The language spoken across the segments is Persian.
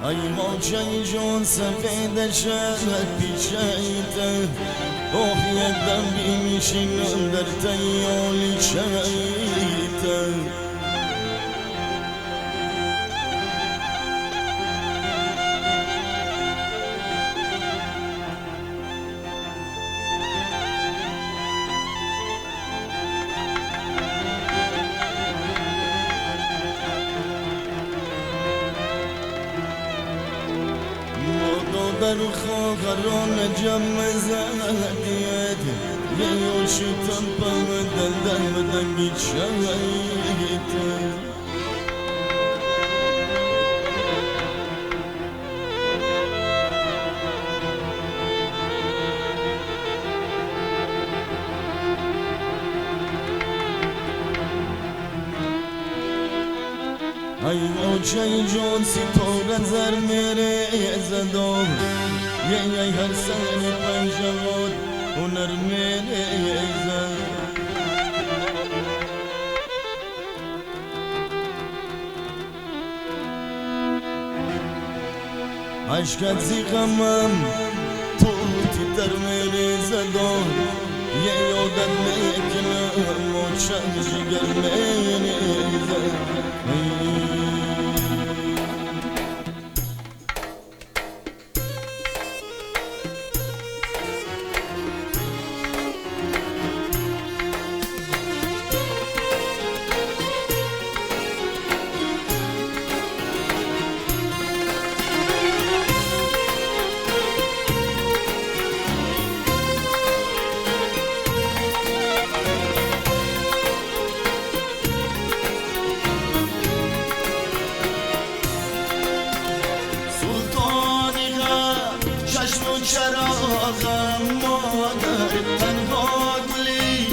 ای موجه جون سفید شهر پیچیده اوه یک دم بیمیشینم در تیالی چیده در خواهران جمع زدید یه شیطان پمدن در بدن بیچید ای موجه جون ستاره زر میره زدم یه هر سن پنجواد هنر میره زد عشقت زیغمم توتی در میره زدم یه یادت میکنم موچه جگر میره زد چراغم مادر تنها گلی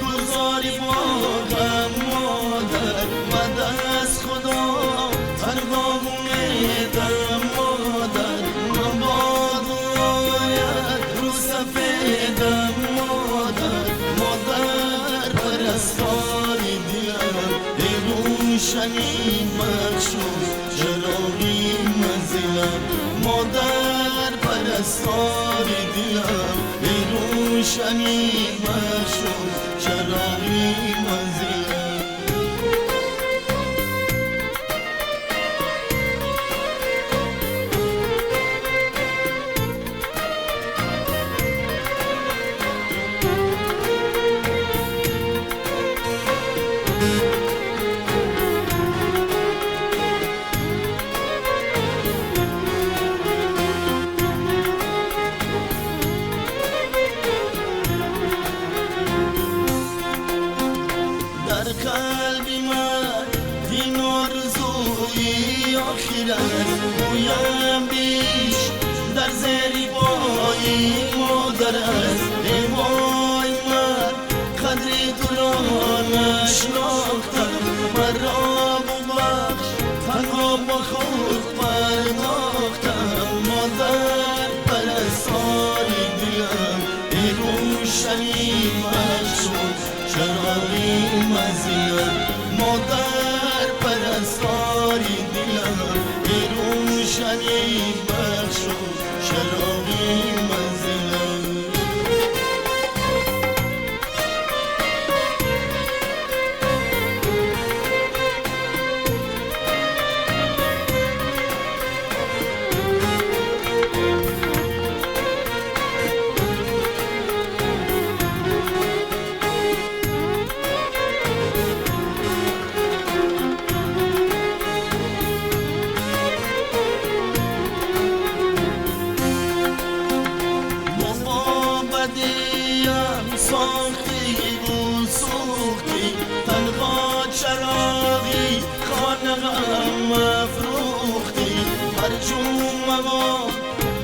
گذاری باغم مادر مدد از خدا تنها امیدم مادر مباد آید رو سفیدم مادر مادر پرستاری دلم ای روشنی مخشوم چراغی منزلم مادر پرستاری دلم ای روشنی مخشوم چراغی منزلم قلبی من این آرزوی آخر است گویم بیش در زیبایی مادر است ای وای من قدری تو را نشناختم مرا ببخش تنها با خود پرداختم مادر پرستاری دلم ای روشنی مخشوم چراغی منزلم مادر پرستاری دلم ای روشنی بخشم چراغی منزلم ساختی و سوختی تنها چراغی خانقم افروختی هر جون و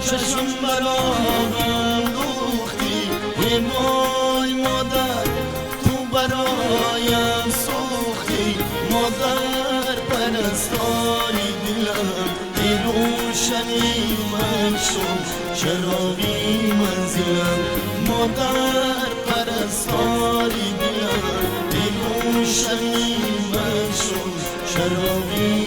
چشم براغم دوختی ای وای مادر تو برایم سوختی مادر پرستاری دلم ای روشنی مخشوم چراغی منزلم مادر پرستاری دلم ای روشنی مخشوم چراغی